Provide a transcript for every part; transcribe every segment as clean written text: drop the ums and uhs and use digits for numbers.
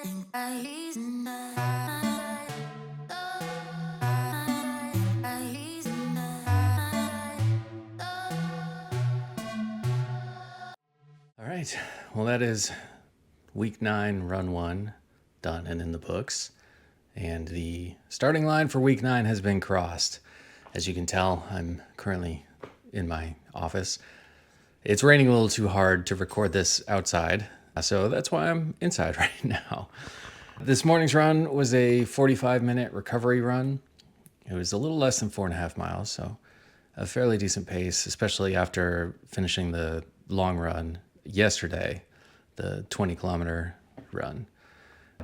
All right, well, that is week 9, run 1, done and in the books. And the starting line for week 9 has been crossed. As you can tell, I'm currently in my office. It's raining a little too hard to record this outside, so that's why I'm inside right now. This morning's run was a 45-minute recovery run. It was a little less than 4.5 miles, so a fairly decent pace, especially after finishing the long run yesterday, the 20-kilometer run.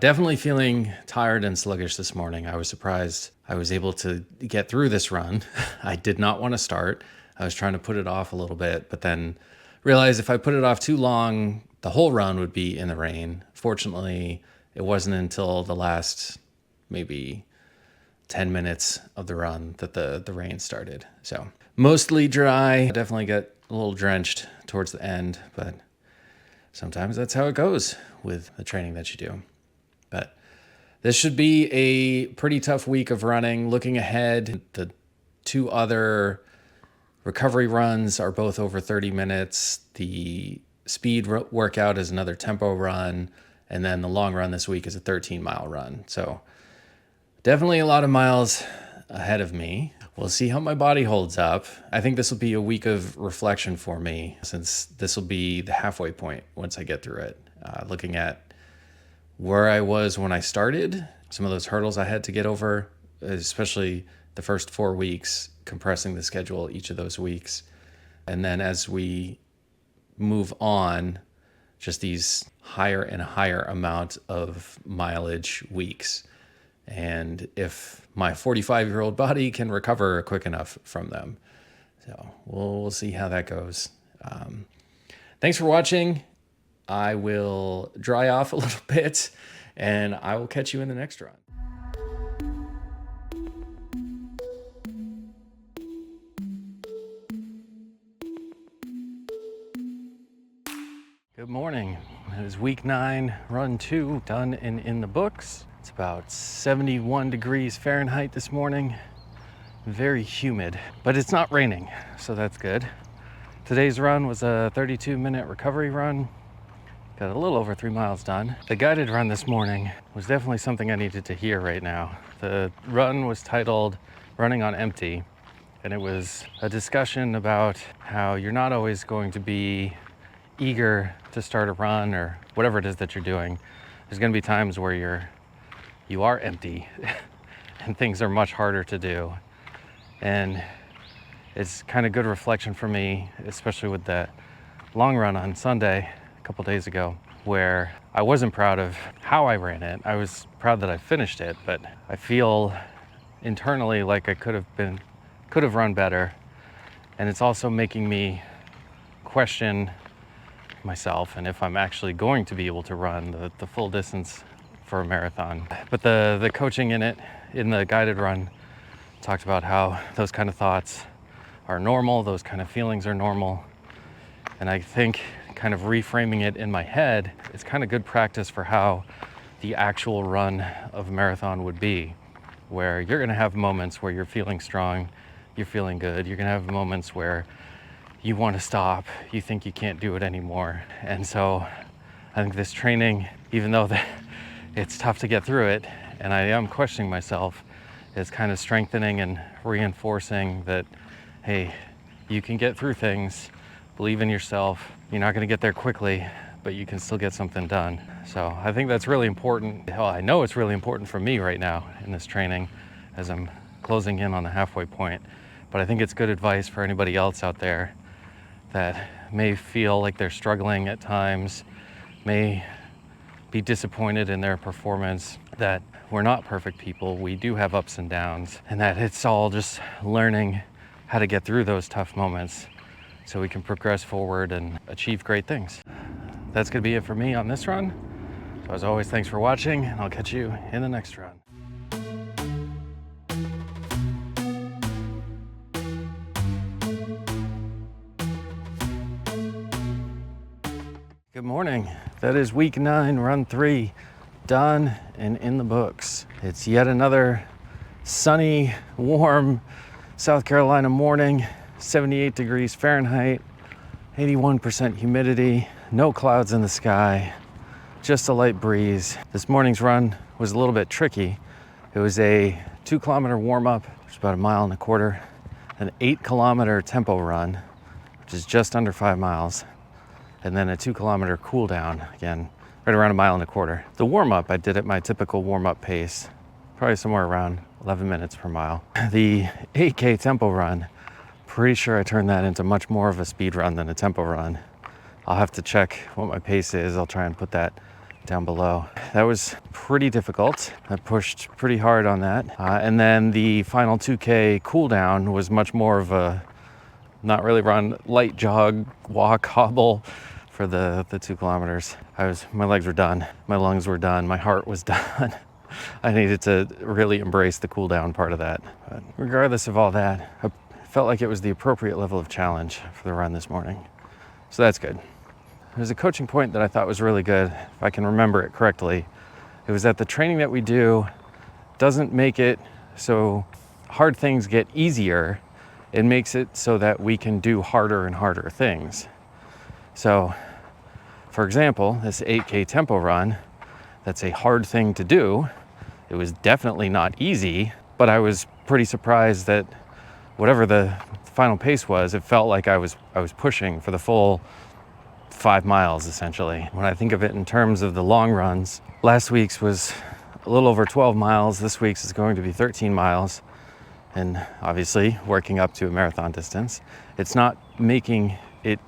Definitely feeling tired and sluggish this morning. I was surprised I was able to get through this run. I did not want to start. I was trying to put it off a little bit, but then realized if I put it off too long, the whole run would be in the rain. Fortunately, it wasn't until the last maybe 10 minutes of the run that the rain started. So mostly dry. I definitely got a little drenched towards the end, but sometimes that's how it goes with the training that you do. But this should be a pretty tough week of running. Looking ahead, the 2 other recovery runs are both over 30 minutes. The speed workout is another tempo run. And then the long run this week is a 13-mile run. So definitely a lot of miles ahead of me. We'll see how my body holds up. I think this will be a week of reflection for me, since this will be the halfway point once I get through it. Looking at where I was when I started, some of those hurdles I had to get over, especially the first 4 weeks, compressing the schedule each of those weeks. And then as we move on, just these higher and higher amount of mileage weeks. And if my 45-year-old body can recover quick enough from them. So we'll see how that goes. Thanks for watching. I will dry off a little bit, and I will catch you in the next run. Good morning. It is week 9, run 2, done and in the books. It's about 71 degrees Fahrenheit this morning. Very humid, but it's not raining, so that's good. Today's run was a 32-minute recovery run. Got a little over 3 miles done. The guided run this morning was definitely something I needed to hear right now. The run was titled Running on Empty, and it was a discussion about how you're not always going to be eager to start a run or whatever it is that you're doing. There's going to be times where you are empty and things are much harder to do. And it's kind of good reflection for me, especially with the long run on Sunday a couple days ago, where I wasn't proud of how I ran it. I was proud that I finished it, but I feel internally like I could have run better. And it's also making me question myself and if I'm actually going to be able to run the full distance for a marathon. But the coaching in the guided run talked about how those kind of thoughts are normal, those kind of feelings are normal. And I think kind of reframing it in my head is kind of good practice for how the actual run of a marathon would be, where you're going to have moments where you're feeling strong, you're feeling good. You're going to have moments where you want to stop, you think you can't do it anymore. And so I think this training, even though it's tough to get through it, and I am questioning myself, is kind of strengthening and reinforcing that, hey, you can get through things, believe in yourself. You're not going to get there quickly, but you can still get something done. So I think that's really important. Well, I know it's really important for me right now in this training as I'm closing in on the halfway point. But I think it's good advice for anybody else out there that may feel like they're struggling at times, may be disappointed in their performance, that we're not perfect people. We do have ups and downs, and that it's all just learning how to get through those tough moments so we can progress forward and achieve great things. That's going to be it for me on this run. So as always, thanks for watching, and I'll catch you in the next run. Good morning. That is week 9, run 3, done and in the books. It's yet another sunny, warm South Carolina morning, 78 degrees Fahrenheit, 81% humidity, no clouds in the sky, just a light breeze. This morning's run was a little bit tricky. It was a 2-kilometer warm-up, which is about 1.25 miles, an 8-kilometer tempo run, which is just under 5 miles, and then a 2-kilometer cool down, again, right around 1.25 miles. The warm-up I did at my typical warm-up pace, probably somewhere around 11 minutes per mile. The 8K tempo run, pretty sure I turned that into much more of a speed run than a tempo run. I'll have to check what my pace is. I'll try and put that down below. That was pretty difficult. I pushed pretty hard on that. And then the final 2K cool down was much more of a, not really run, light jog, walk, hobble for the 2 kilometers. My legs were done. My lungs were done. My heart was done. I needed to really embrace the cool down part of that. But regardless of all that, I felt like it was the appropriate level of challenge for the run this morning. So that's good. There's a coaching point that I thought was really good, if I can remember it correctly. It was that the training that we do doesn't make it so hard things get easier. It makes it so that we can do harder and harder things. So, for example, this 8K tempo run, that's a hard thing to do. It was definitely not easy, but I was pretty surprised that whatever the final pace was, it felt like I was pushing for the full 5 miles essentially. When I think of it in terms of the long runs, last week's was a little over 12 miles. This week's is going to be 13 miles. And obviously working up to a marathon distance, it's not making it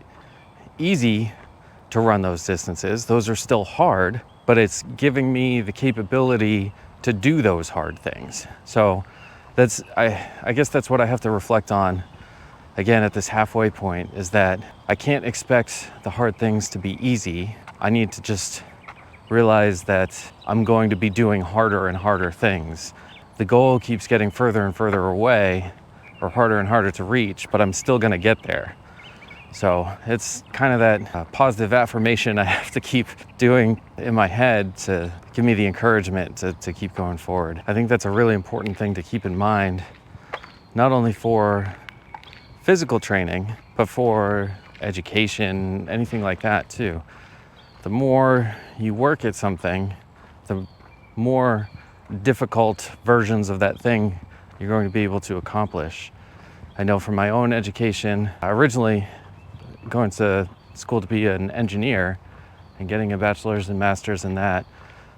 easy to run those distances. Those are still hard, but it's giving me the capability to do those hard things. So I guess that's what I have to reflect on again at this halfway point, is that I can't expect the hard things to be easy. I need to just realize that I'm going to be doing harder and harder things. The goal keeps getting further and further away, or harder and harder to reach, but I'm still gonna get there. So it's kind of that positive affirmation I have to keep doing in my head to give me the encouragement to keep going forward. I think that's a really important thing to keep in mind, not only for physical training, but for education, anything like that too. The more you work at something, the more difficult versions of that thing you're going to be able to accomplish. I know from my own education, originally going to school to be an engineer and getting a bachelor's and master's in that,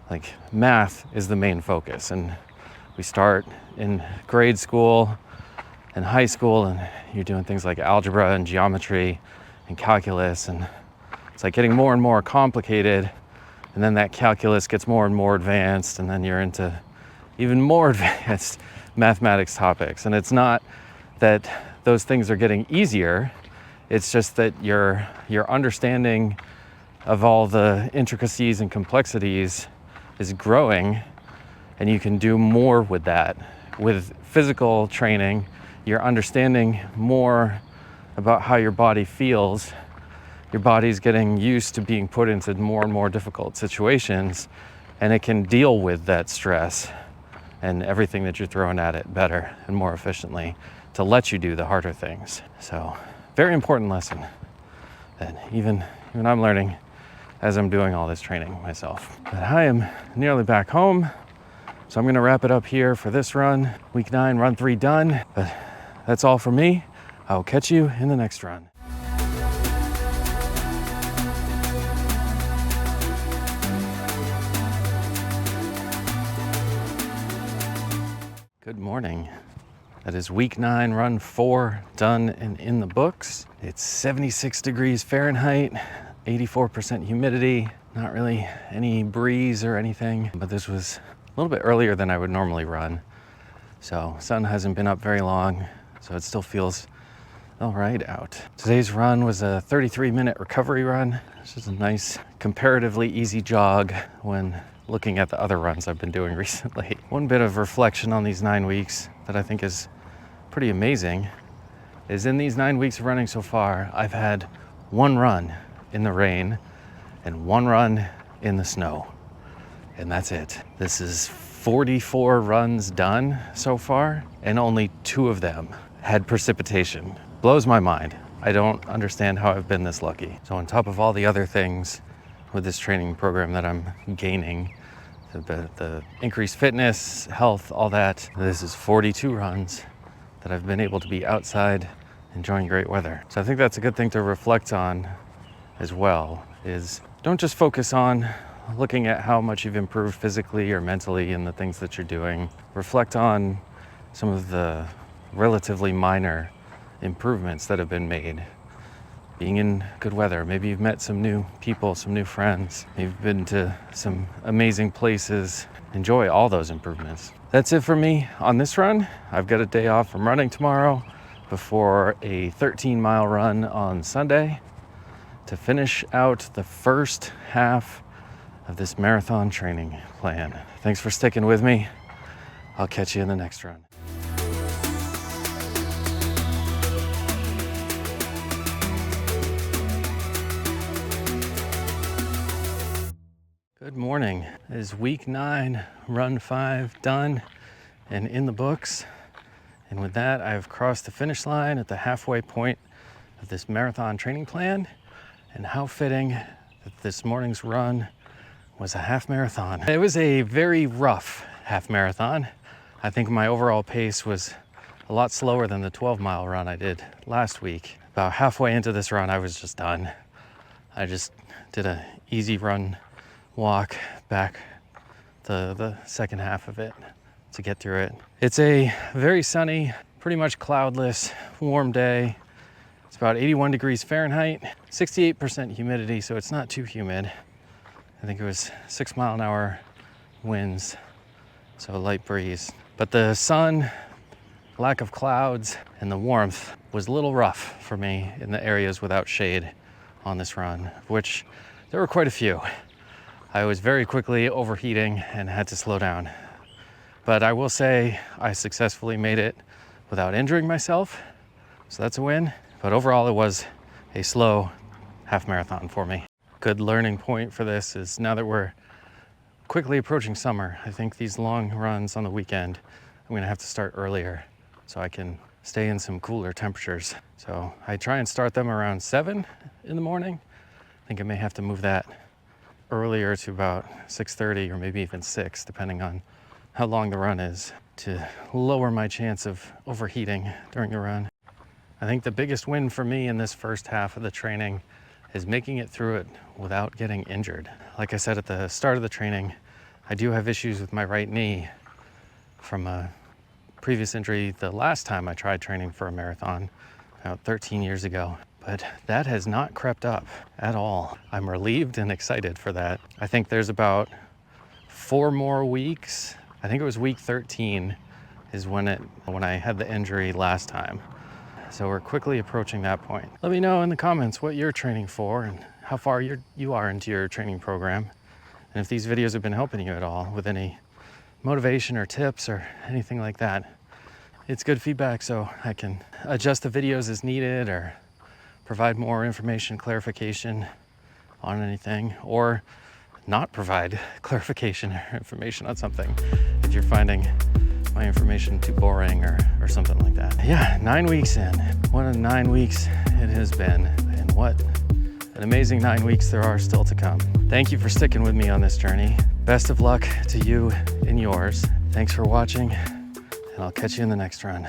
like math is the main focus. And we start in grade school and high school, and you're doing things like algebra and geometry and calculus, and it's like getting more and more complicated, and then that calculus gets more and more advanced, and then you're into even more advanced mathematics topics. And it's not that those things are getting easier, it's just that your understanding of all the intricacies and complexities is growing, and you can do more with that. With physical training, you're understanding more about how your body feels. Your body's getting used to being put into more and more difficult situations, and it can deal with that stress and everything that you're throwing at it better and more efficiently to let you do the harder things. So, very important lesson that even I'm learning as I'm doing all this training myself. But I am nearly back home, so I'm gonna wrap it up here for this run. Week 9, run 3 done. But that's all for me. I'll catch you in the next run. Good morning. That is week 9, run 4, done and in the books. It's 76 degrees Fahrenheit, 84% humidity, not really any breeze or anything, but this was a little bit earlier than I would normally run. So sun hasn't been up very long, so it still feels all right out. Today's run was a 33-minute recovery run. It's just a nice, comparatively easy jog when looking at the other runs I've been doing recently. One bit of reflection on these 9 weeks that I think is pretty amazing is in these 9 weeks of running so far, I've had 1 run in the rain and 1 run in the snow. and that's it. This is 44 runs done so far, and only 2 of them had precipitation. Blows my mind. I don't understand how I've been this lucky. So on top of all the other things with this training program that I'm gaining, the increased fitness, health, all that, this is 42 runs that I've been able to be outside enjoying great weather. So I think that's a good thing to reflect on as well, is don't just focus on looking at how much you've improved physically or mentally in the things that you're doing. Reflect on some of the relatively minor improvements that have been made. Being in good weather, maybe you've met some new people, some new friends, maybe you've been to some amazing places. Enjoy all those improvements. That's it for me on this run. I've got a day off from running tomorrow before a 13-mile run on Sunday to finish out the first half of this marathon training plan. Thanks for sticking with me. I'll catch you in the next run. Good morning. It is week 9, run 5 done and in the books. And with that, I've crossed the finish line at the halfway point of this marathon training plan. And how fitting that this morning's run was a half marathon. It was a very rough half marathon. I think my overall pace was a lot slower than the 12-mile run I did last week. About halfway into this run, I was just done. I just did an easy run walk back the second half of it to get through it. It's a very sunny, pretty much cloudless, warm day. It's about 81 degrees Fahrenheit, 68% humidity, so it's not too humid. I think it was 6-mile-an-hour winds, so a light breeze. But the sun, lack of clouds, and the warmth was a little rough for me in the areas without shade on this run, of which there were quite a few. I was very quickly overheating and had to slow down. But I will say I successfully made it without injuring myself, so that's a win. But overall, it was a slow half marathon for me. Good learning point for this is now that we're quickly approaching summer, I think these long runs on the weekend, I'm gonna have to start earlier so I can stay in some cooler temperatures. So I try and start them around 7 in the morning. I think I may have to move that earlier to about 6:30 or maybe even 6, depending on how long the run is, to lower my chance of overheating during the run. I think the biggest win for me in this first half of the training is making it through it without getting injured. Like I said at the start of the training, I do have issues with my right knee from a previous injury the last time I tried training for a marathon, about 13 years ago. But that has not crept up at all. I'm relieved and excited for that. I think there's about 4 more weeks. I think it was week 13 is when I had the injury last time. So we're quickly approaching that point. Let me know in the comments what you're training for and how far you are into your training program. And if these videos have been helping you at all with any motivation or tips or anything like that. It's good feedback so I can adjust the videos as needed or provide more information, clarification on anything, or not provide clarification or information on something if you're finding my information too boring or something like that. Yeah, 9 weeks in. What a 9 weeks it has been, and what an amazing 9 weeks there are still to come. Thank you for sticking with me on this journey. Best of luck to you and yours. Thanks for watching, and I'll catch you in the next run.